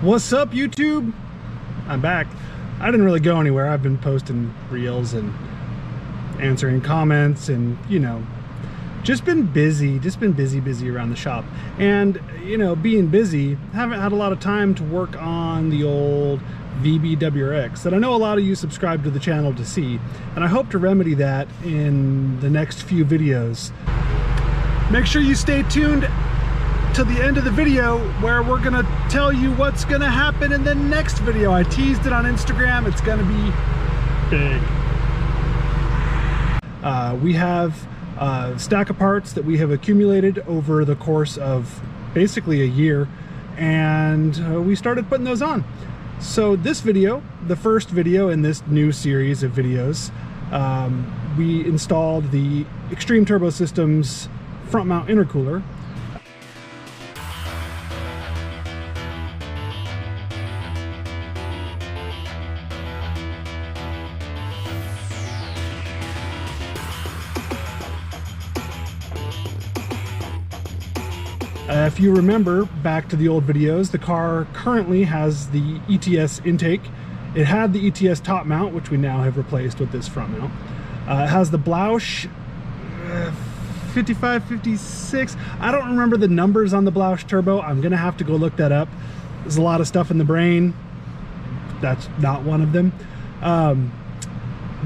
What's up, YouTube? I'm back. I didn't really go anywhere. I've been posting reels and answering comments and, you know, just been busy around the shop. And, you know, being busy, haven't had a lot of time to work on the old VB WRX that I know a lot of you subscribe to the channel to see. And I hope to remedy that in the next few videos. Make sure you stay tuned to the end of the video where we're gonna tell you what's gonna happen in the next video. I teased it on Instagram. It's gonna be big. We have a stack of parts that we have accumulated over the course of basically a year, and we started putting those on. So this video, the first video in this new series of videos, we installed the Extreme Turbo Systems front mount intercooler. If you remember back to the old videos, the car currently has the ETS intake. It had the ETS top mount, which we now have replaced with this front mount. It has the Blouch 55, 56. I don't remember the numbers on the Blouch turbo. I'm gonna have to go look that up. There's a lot of stuff in the brain. That's not one of them.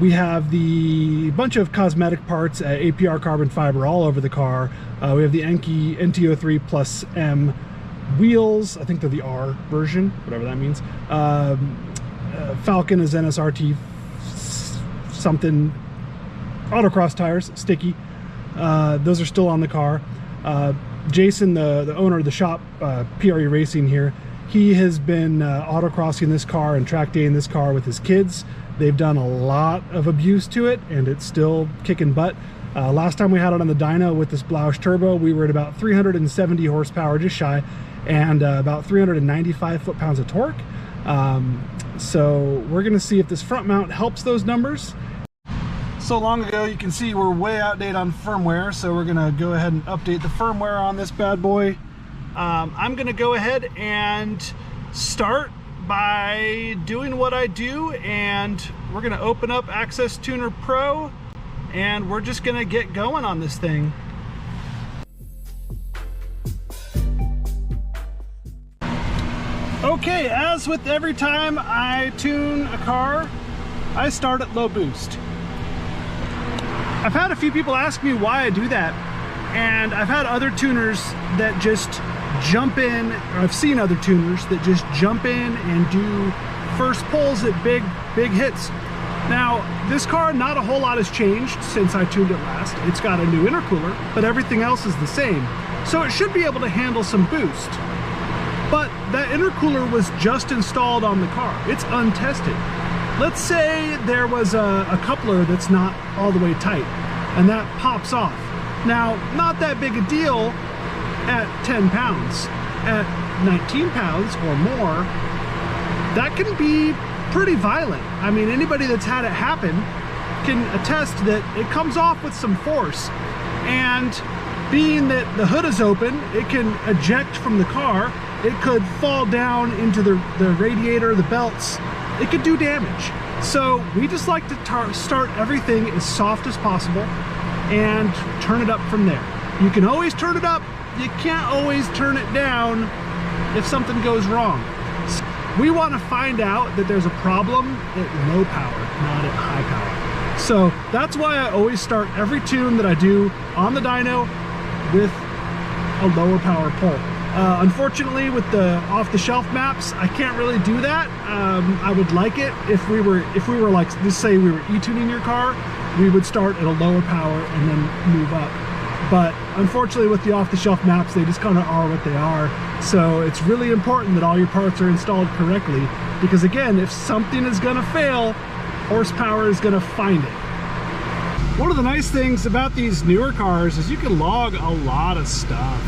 We have the bunch of cosmetic parts, APR carbon fiber all over the car. We have the Enkei NT03 Plus M wheels. I think they're the R version, whatever that means. Falcon is NSRT something. Autocross tires, sticky. Those are still on the car. Jason, the owner of the shop, PRE Racing here, he has been autocrossing this car and track daying this car with his kids. They've done a lot of abuse to it, and it's still kicking butt. Last time we had it on the dyno with this Blouch turbo, we were at about 370 horsepower, just shy, and about 395 foot-pounds of torque. So we're gonna see if this front mount helps those numbers. So long ago, you can see we're way outdated on firmware, so we're gonna go ahead and update the firmware on this bad boy. I'm gonna go ahead and start by doing what I do, and we're gonna open up Access Tuner Pro, and we're just gonna get going on this thing. Okay, as with every time I tune a car, I start at low boost. I've had a few people ask me why I do that, and I've had other tuners that just jump in, or I've seen other tuners that just jump in and do first pulls at big hits. Now, this car, not a whole lot has changed since I tuned it last. It's got a new intercooler, but everything else is the same. So it should be able to handle some boost. But that intercooler was just installed on the car. It's untested. Let's say there was a coupler that's not all the way tight, and that pops off. Now, not that big a deal at 10 pounds. At 19 pounds or more, that can be pretty violent. I mean, anybody that's had it happen can attest that it comes off with some force. And being that the hood is open, it can eject from the car. It could fall down into the radiator, the belts. It could do damage. So we just like to start everything as soft as possible and turn it up from there. You can always turn it up. You can't always turn it down if something goes wrong. We want to find out that there's a problem at low power, not at high power. So that's why I always start every tune that I do on the dyno with a lower power pull. Unfortunately, with the off-the-shelf maps, I can't really do that. I would like it if we were like, just say we were e-tuning your car, we would start at a lower power and then move up. But unfortunately, with the off-the-shelf maps, they just kind of are what they are. So it's really important that all your parts are installed correctly, because again, if something is gonna fail, horsepower is gonna find it. One of the nice things about these newer cars is you can log a lot of stuff.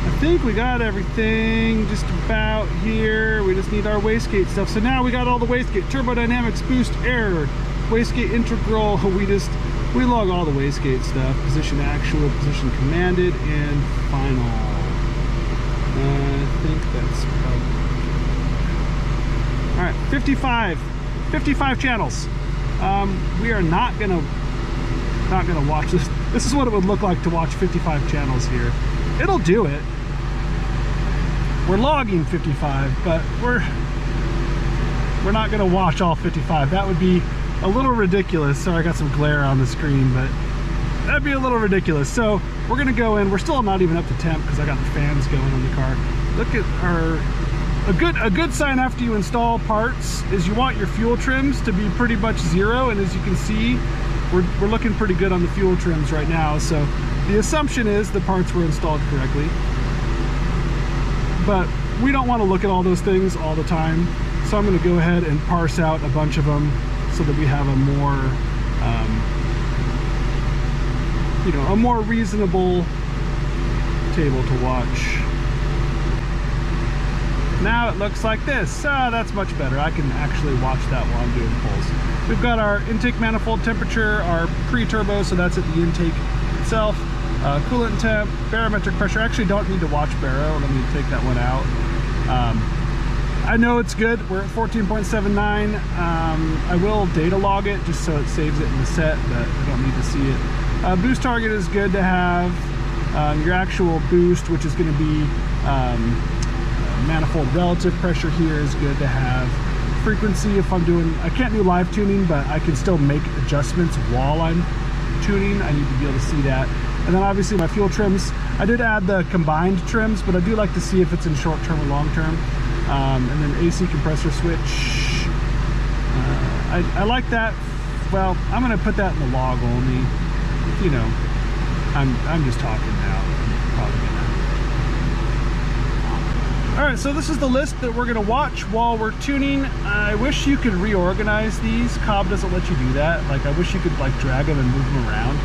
I think we got everything just about here. We just need our wastegate stuff. So now we got all the wastegate, turbodynamics, boost, air, wastegate integral. We log all the wastegate stuff, position actual, position commanded, and final. I think that's probably... All right, 55 channels. We are not gonna watch this. This is what it would look like to watch 55 channels here. It'll do it. We're logging 55, but we're not gonna watch all 55. That would be a little ridiculous. Sorry, I got some glare on the screen, but that'd be a little ridiculous. So we're gonna go in. We're still not even up to temp because I got the fans going on the car. Look at our... A good sign after you install parts is you want your fuel trims to be pretty much zero, and as you can see, we're looking pretty good on the fuel trims right now. So the assumption is the parts were installed correctly, but we don't want to look at all those things all the time. So I'm going to go ahead and parse out a bunch of them so that we have a more, a more reasonable table to watch. Now it looks like this. That's much better. I can actually watch that while I'm doing pulls. We've got our intake manifold temperature, our pre-turbo, so that's at the intake itself. Coolant temp, barometric pressure. I actually don't need to watch baro. Let me take that one out. I know it's good. We're at 14.79. I will data log it just so it saves it in the set, but I don't need to see it. Boost target is good to have. Your actual boost, which is going to be manifold relative pressure here, is good to have. Frequency, if I'm doing, I can't do live tuning, but I can still make adjustments while I'm tuning. I need to be able to see that. And then obviously my fuel trims, I did add the combined trims, but I do like to see if it's in short term or long term. And then AC compressor switch, I like that. Well, I'm gonna put that in the log only. I'm just talking now. Probably gonna. All right, so this is the list that we're gonna watch while we're tuning. I wish you could reorganize these. Cobb doesn't let you do that. Like, I wish you could like drag them and move them around.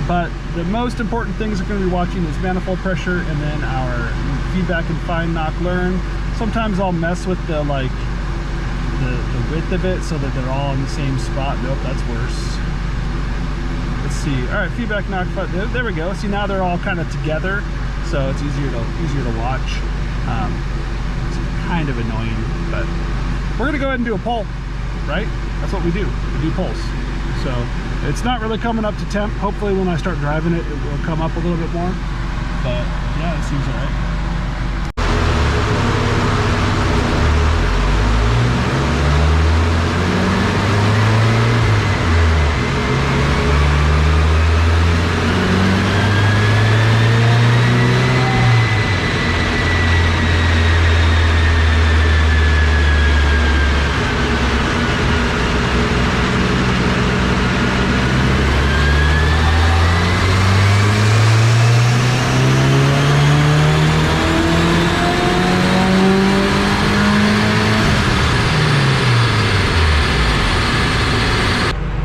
But the most important things we're gonna be watching is manifold pressure and then our feedback and find, knock, learn. Sometimes I'll mess with the the width of it so that they're all in the same spot. Nope, that's worse. Let's see. All right, feedback, knock, there we go. See, now they're all kind of together, so it's easier to watch. It's kind of annoying, but we're gonna go ahead and do a poll, right? That's what we do. We do polls. So it's not really coming up to temp. Hopefully when I start driving it, it will come up a little bit more. But yeah, it seems all right.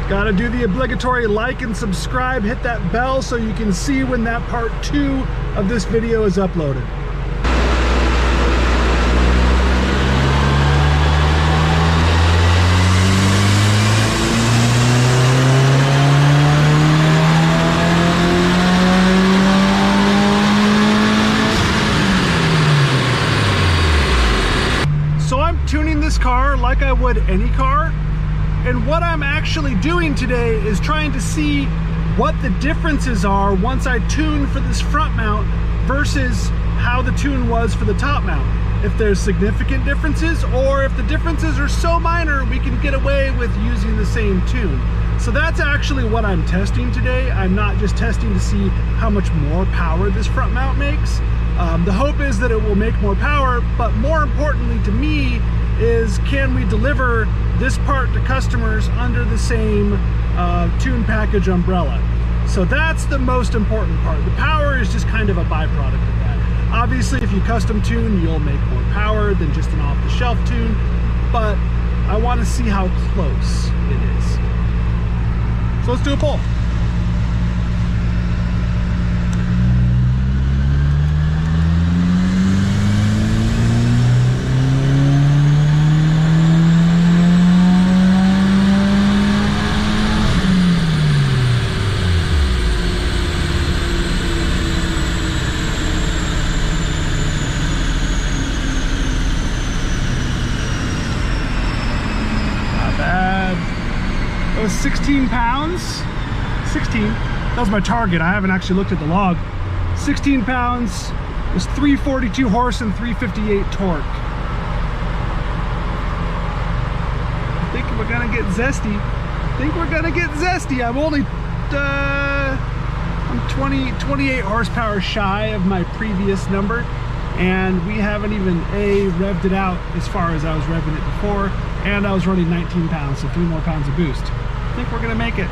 Gotta do the obligatory like and subscribe, hit that bell so you can see when that part 2 of this video is uploaded. So I'm tuning this car like I would any car. And what I'm actually doing today is trying to see what the differences are once I tune for this front mount versus how the tune was for the top mount. If there's significant differences, or if the differences are so minor we can get away with using the same tune. So that's actually what I'm testing today. I'm not just testing to see how much more power this front mount makes. The hope is that it will make more power, but more importantly to me is, can we deliver this part to customers under the same tune package umbrella? So that's the most important part. The power is just kind of a byproduct of that. Obviously, if you custom tune, you'll make more power than just an off-the-shelf tune, but I want to see how close it is. So let's do a poll. 16 pounds. 16. That was my target. I haven't actually looked at the log. 16 pounds was 342 horse and 358 torque. I think we're gonna get zesty. I'm only I'm 28 horsepower shy of my previous number, and we haven't even revved it out as far as I was revving it before, and I was running 19 pounds, so 3 more pounds of boost. I think we're gonna make it.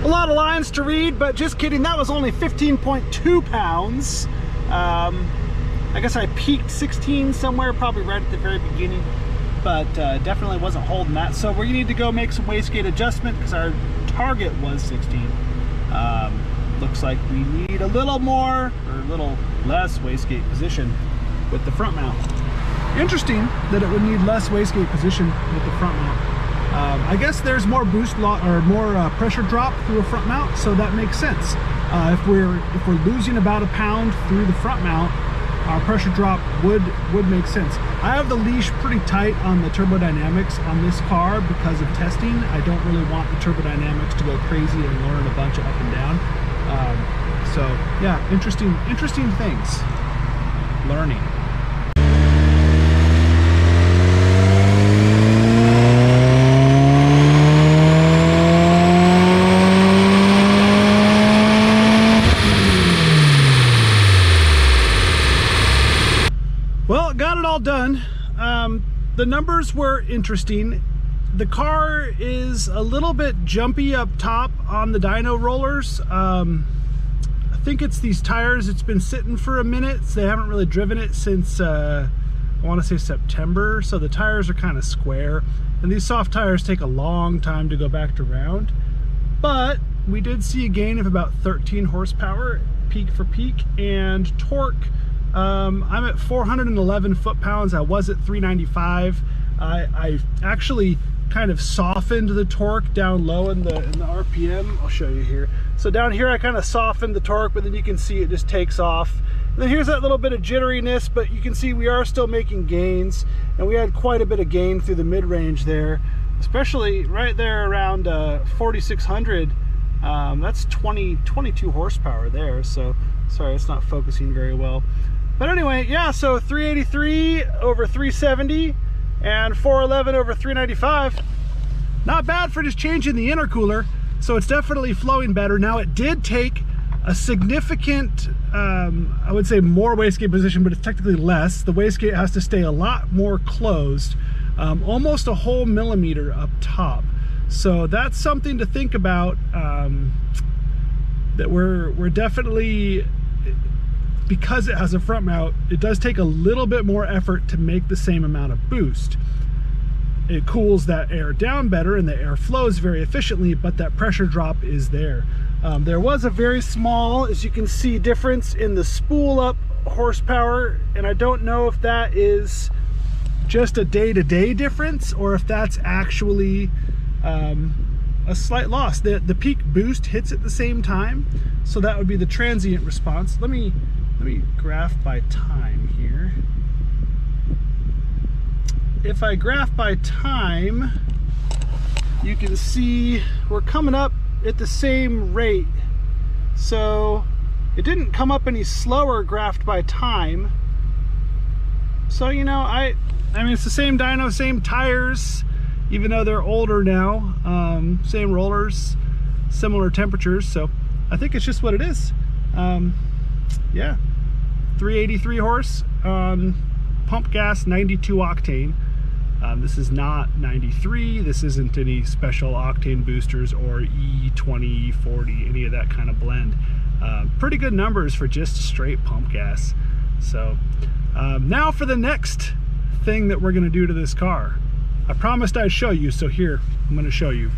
A lot of lines to read, but just kidding, that was only 15.2 pounds. I guess I peaked 16 somewhere, probably right at the very beginning, but definitely wasn't holding that. So we need to go make some wastegate adjustment because our target was 16. Looks like we need a little more or a little less wastegate position with the front mount. Interesting that it would need less wastegate position with the front mount. I guess there's more boost or more pressure drop through a front mount, so that makes sense. If we're losing about a pound through the front mount, our pressure drop would make sense. I have the leash pretty tight on the turbodynamics on this car because of testing. I don't really want the turbodynamics to go crazy and learn a bunch of up and down. So yeah, interesting things. Learning. Well, got it all done. The numbers were interesting. The car is a little bit jumpy up top on the dyno rollers. I think it's these tires. It's been sitting for a minute. So they haven't really driven it since I want to say September. So the tires are kind of square, and these soft tires take a long time to go back to round. But we did see a gain of about 13 horsepower peak for peak, and torque. I'm at 411 foot-pounds. I was at 395. I actually kind of softened the torque down low in the RPM. I'll show you here. So down here I kind of softened the torque, but then you can see it just takes off. And then here's that little bit of jitteriness, but you can see we are still making gains, and we had quite a bit of gain through the mid-range there, especially right there around 4600. That's 22 horsepower there. So sorry, it's not focusing very well. But anyway, yeah, so 383 over 370 and 411 over 395. Not bad for just changing the intercooler. So it's definitely flowing better. Now it did take a significant, I would say more wastegate position, but it's technically less. The wastegate has to stay a lot more closed, almost a whole millimeter up top. So that's something to think about, that we're definitely, because it has a front mount, it does take a little bit more effort to make the same amount of boost. It cools that air down better and the air flows very efficiently, but that pressure drop is there. There was a very small, as you can see, difference in the spool up horsepower, and I don't know if that is just a day-to-day difference or if that's actually a slight loss. The peak boost hits at the same time, so that would be the transient response. Let me graph by time here. If I graph by time, you can see we're coming up at the same rate. So it didn't come up any slower graphed by time. So, you know, I mean, it's the same dyno, same tires, even though they're older now, same rollers, similar temperatures. So I think it's just what it is. Yeah, 383 horse on pump gas, 92 octane. This is not 93. This isn't any special octane boosters or E20, 40, any of that kind of blend. Pretty good numbers for just straight pump gas. So now for the next thing that we're going to do to this car. I promised I'd show you, so here, I'm going to show you.